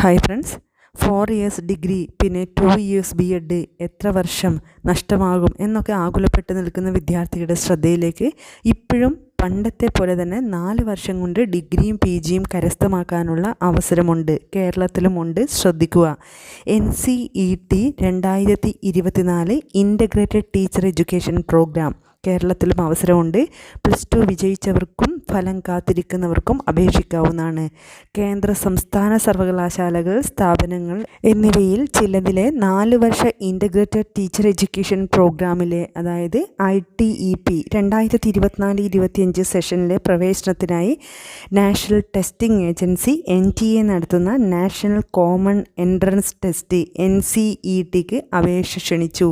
Hi friends, 4 years degree പിന്നെ 2 years BEd എത്ര വർഷം നഷ്ടമാകും എന്നൊക്കെ ആകുലപ്പെട്ട് നിൽക്കുന്ന വിദ്യാർത്ഥിയുടെ ശ്രദ്ധയിലേക്ക് ഇപ്പോഴും പണ്ടത്തെ പോലെ തന്നെ 4 വർഷം കൊണ്ട് ഡിഗ്രിയും PGയും കരസ്ഥമാക്കാനുള്ള അവസരമുണ്ട്. കേരളത്തിലുമുണ്ട്. ശ്രദ്ധിക്കുക. NCET 2024 integrated teacher education programme കേരളത്തിലും അവസരമുണ്ട്. +2 വിജയിച്ചവർക്കും ഫലം കാത്തിരിക്കുന്നവർക്കും അപേക്ഷിക്കാവുന്നതാണ്. കേന്ദ്ര സംസ്ഥാന സർവകലാശാലകൾ, സ്ഥാപനങ്ങൾ എന്നിവയിൽ ചിലതിലെ 4 വർഷ ഇൻ്റഗ്രേറ്റഡ് ടീച്ചർ എഡ്യൂക്കേഷൻ പ്രോഗ്രാമിലെ അതായത് ITEP 2024-25 സെഷനിലെ പ്രവേശനത്തിനായി നാഷണൽ ടെസ്റ്റിംഗ് ഏജൻസി NTA നടത്തുന്ന നാഷണൽ കോമൺ എൻട്രൻസ് ടെസ്റ്റ് NCETക്ക് അപേക്ഷ ക്ഷണിച്ചു.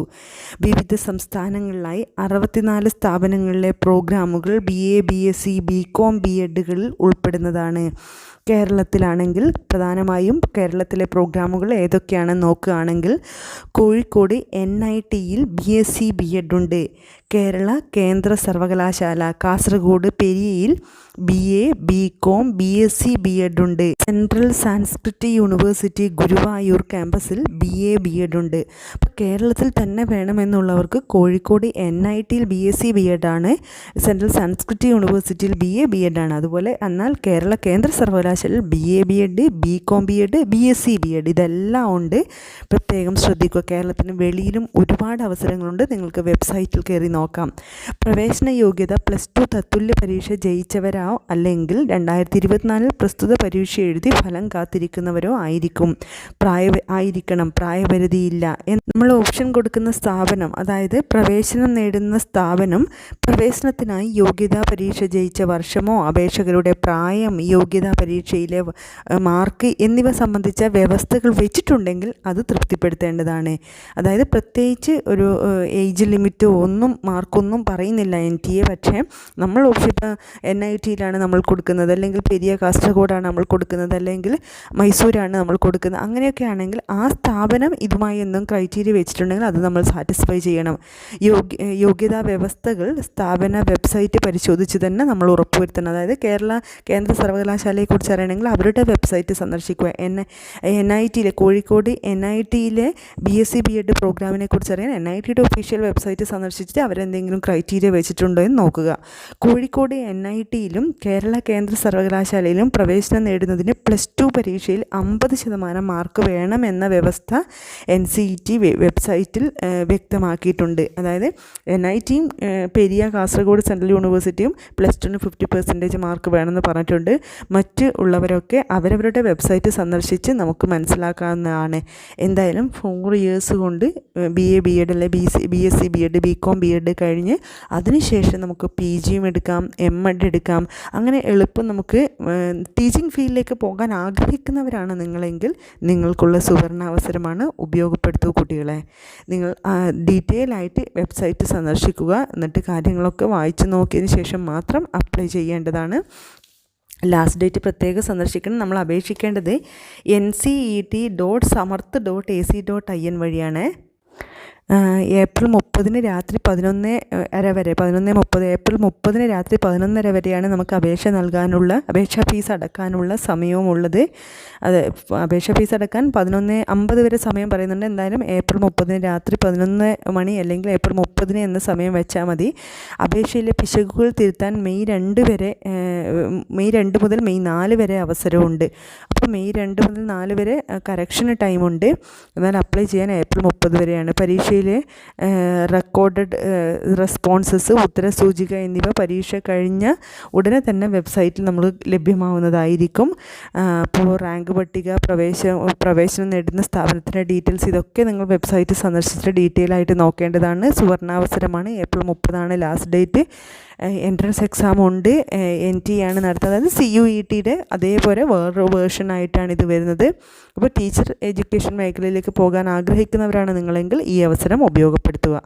വിവിധ സംസ്ഥാനങ്ങളിലായി 64 സ്ഥാപനങ്ങളിലെ പ്രോഗ്രാമുകൾ BA, BSc, BCom, BEdകളിൽ ഉൾപ്പെടുന്നതാണ്. കേരളത്തിലാണെങ്കിൽ പ്രധാനമായും കേരളത്തിലെ പ്രോഗ്രാമുകൾ ഏതൊക്കെയാണെന്ന് നോക്കുകയാണെങ്കിൽ കോഴിക്കോട് NITയിൽ BSc BEd ഉണ്ട്. കേരള കേന്ദ്ര സർവകലാശാല കാസർഗോഡ് പെരിയയിൽ BA, BCom, BSc BEd ഉണ്ട്. സെൻട്രൽ സാൻസ്ക്രിറ്റ് യൂണിവേഴ്സിറ്റി ഗുരുവായൂർ ക്യാമ്പസിൽ BA BEd ഉണ്ട്. അപ്പോൾ കേരളത്തിൽ തന്നെ വേണമെന്നുള്ളവർക്ക് കോഴിക്കോട് NITയിൽ BSc BEd ആണ്, സെൻട്രൽ സാൻസ്ക്രിറ്റ് യൂണിവേഴ്സിറ്റിയിൽ BA BEd ആണ്. അതുപോലെ എന്നാൽ കേരള കേന്ദ്ര സർവകലാശാലയിൽ BA BEd, BCom BEd, BSc BEd ഇതെല്ലാം ഉണ്ട്. പ്രത്യേകം ശ്രദ്ധിക്കുക. കേരളത്തിന് വെളിയിലും ഒരുപാട് അവസരങ്ങളുണ്ട്. നിങ്ങൾക്ക് വെബ്സൈറ്റിൽ കയറി നോക്കാം. പ്രവേശന യോഗ്യത +2 തത്തുല്യ പരീക്ഷ ജയിച്ചവരോ അല്ലെങ്കിൽ 2024 പ്രസ്തുത പരീക്ഷ എഴുതി ഫലം കാത്തിരിക്കുന്നവരോ ആയിരിക്കണം. പ്രായപരിധിയില്ല. നമ്മൾ ഓപ്ഷൻ കൊടുക്കുന്ന സ്ഥാപനം, അതായത് പ്രവേശനം നേടുന്ന സ്ഥാപനം പ്രവേശനത്തിനായി യോഗ്യതാ പരീക്ഷ ജയിച്ച വർഷമോ അപേക്ഷകരുടെ പ്രായം, യോഗ്യതാ പരീക്ഷയിലെ മാർക്ക് എന്നിവ സംബന്ധിച്ച വ്യവസ്ഥകൾ വെച്ചിട്ടുണ്ടെങ്കിൽ അത് തൃപ്തിപ്പെടുത്തേണ്ടതാണ്. അതായത് പ്രത്യേകിച്ച് ഒരു ഏജ് ലിമിറ്റോ മാർക്കൊന്നും പറയുന്നില്ല NTA. പക്ഷേ നമ്മൾ ഓപ്ഷൻ NITയിലാണ് നമ്മൾ കൊടുക്കുന്നത്, അല്ലെങ്കിൽ പെരിയ കാസർഗോഡാണ് നമ്മൾ കൊടുക്കുന്നത്, അല്ലെങ്കിൽ മൈസൂരാണ് നമ്മൾ കൊടുക്കുന്നത്. അങ്ങനെയൊക്കെ ആണെങ്കിൽ ആ സ്ഥാപനം ഇതുമായി എന്തും ക്രൈറ്റീരിയ വെച്ചിട്ടുണ്ടെങ്കിൽ അത് നമ്മൾ സാറ്റിസ്ഫൈ ചെയ്യണം. യോഗ്യതാ വ്യവസ്ഥകൾ സ്ഥാപന വെബ്സൈറ്റ് പരിശോധിച്ച് തന്നെ നമ്മൾ ഉറപ്പുവരുത്തണം. അതായത് കേന്ദ്ര സർവകലാശാലയെക്കുറിച്ച് അറിയണമെങ്കിൽ അവരുടെ വെബ്സൈറ്റ് സന്ദർശിക്കുക. NITയിലെ കോഴിക്കോട് NITയിലെ BSc BEd പ്രോഗ്രാമിനെ കുറിച്ച് അറിയാൻ NITയുടെ ഒഫീഷ്യൽ വെബ്സൈറ്റ് സന്ദർശിച്ചിട്ട് അവരെന്തെങ്കിലും ക്രൈറ്റീരിയ വെച്ചിട്ടുണ്ടോ എന്ന് നോക്കുക. കോഴിക്കോട് NITയിലും കേരള കേന്ദ്ര സർവകലാശാലയിലും പ്രവേശനം നേടുന്നതിന് +2 പരീക്ഷയിൽ 50% മാർക്ക് വേണമെന്ന വ്യവസ്ഥ NCET വെബ്സൈറ്റിൽ വ്യക്തമാക്കിയിട്ടുണ്ട്. അതായത് NITയും പെരിയ കാസർഗോഡ് സെൻട്രൽ യൂണിവേഴ്സിറ്റിയും +2ന് 50% മാർക്ക് വേണമെന്ന് പറഞ്ഞിട്ടുണ്ട്. മറ്റ് ഉള്ളവരൊക്കെ അവരവരുടെ വെബ്സൈറ്റ് സന്ദർശിച്ച് നമുക്ക് മനസ്സിലാക്കാവുന്നതാണ്. എന്തായാലും 4 ഇയേഴ്സ് കൊണ്ട് BA BEd അല്ലെ BSc BEd, BCom BEd കഴിഞ്ഞ് അതിനുശേഷം നമുക്ക് PGയും എടുക്കാം, MEd എടുക്കാം. അങ്ങനെ എളുപ്പം നമുക്ക് ടീച്ചിങ് ഫീൽഡിലേക്ക് പോകാൻ ആഗ്രഹിക്കുന്നവരാണ് നിങ്ങളെങ്കിൽ നിങ്ങൾക്കുള്ള സുവർണ അവസരമാണ്. ഉപയോഗപ്പെടുത്തൂ കുട്ടികളെ. നിങ്ങൾ ഡീറ്റെയിൽ ആയിട്ട് വെബ്സൈറ്റ് സന്ദർശിക്കുക. എന്നിട്ട് കാര്യങ്ങളൊക്കെ വായിച്ച് നോക്കിയതിന് ശേഷം മാത്രം അപ്ലൈ ചെയ്യേണ്ടതാണ്. ലാസ്റ്റ് ഡേറ്റ് പ്രത്യേകം സന്ദർശിക്കണം. നമ്മൾ അപേക്ഷിക്കേണ്ടത് NCET.samarth.ac.in വഴിയാണ്. ഏപ്രിൽ 30 രാത്രി 11:30 വരെ, 11:30 ഏപ്രിൽ 30 രാത്രി 11:30 വരെയാണ് നമുക്ക് അപേക്ഷ നൽകാനുള്ള, അപേക്ഷാ ഫീസ് അടക്കാനുള്ള സമയവും ഉള്ളത്. അത് അപേക്ഷാ ഫീസ് അടക്കാൻ 11:50 വരെ സമയം പറയുന്നുണ്ട്. എന്തായാലും ഏപ്രിൽ 30 രാത്രി 11 മണി അല്ലെങ്കിൽ ഏപ്രിൽ 30 എന്ന സമയം വെച്ചാൽ മതി. അപേക്ഷയിലെ പിശകുകൾ തിരുത്താൻ മെയ് 2 മുതൽ മെയ് 4 വരെ അവസരമുണ്ട്. അപ്പോൾ മെയ് 2 മുതൽ 4 വരെ കറക്ഷന് ടൈമുണ്ട്. എന്നാൽ അപ്ലൈ ചെയ്യാൻ ഏപ്രിൽ 30 വരെയാണ്. പരീക്ഷയിലെ റെക്കോർഡഡ് റെസ്പോൺസസ്, ഉത്തരസൂചിക എന്നിവ പരീക്ഷ കഴിഞ്ഞ ഉടനെ തന്നെ വെബ്സൈറ്റിൽ നമ്മൾ ലഭ്യമാവുന്നതായിരിക്കും. അപ്പോൾ റാങ്ക് പട്ടിക, പ്രവേശനം നേടുന്ന സ്ഥാപനത്തിൻ്റെ ഡീറ്റെയിൽസ് ഇതൊക്കെ നിങ്ങൾ വെബ്സൈറ്റ് സന്ദർശിച്ചിട്ട് ഡീറ്റെയിൽ ആയിട്ട് നോക്കേണ്ടതാണ്. സുവർണാവസരമാണ്. April 30 last date. Entrance exam ഉണ്ട്. NTA ആണ് നടത്തുന്നത്. അതായത് CUETയുടെ അതേപോലെ വേറൊരു വേർഷനായിട്ടാണ് ഇത് വരുന്നത്. അപ്പോൾ ടീച്ചർ എഡ്യൂക്കേഷൻ മേഖലയിലേക്ക് പോകാൻ ആഗ്രഹിക്കുന്നവരാണ് നിങ്ങളെങ്കിൽ ഈ അവസരം ഉപയോഗപ്പെടുത്തുക.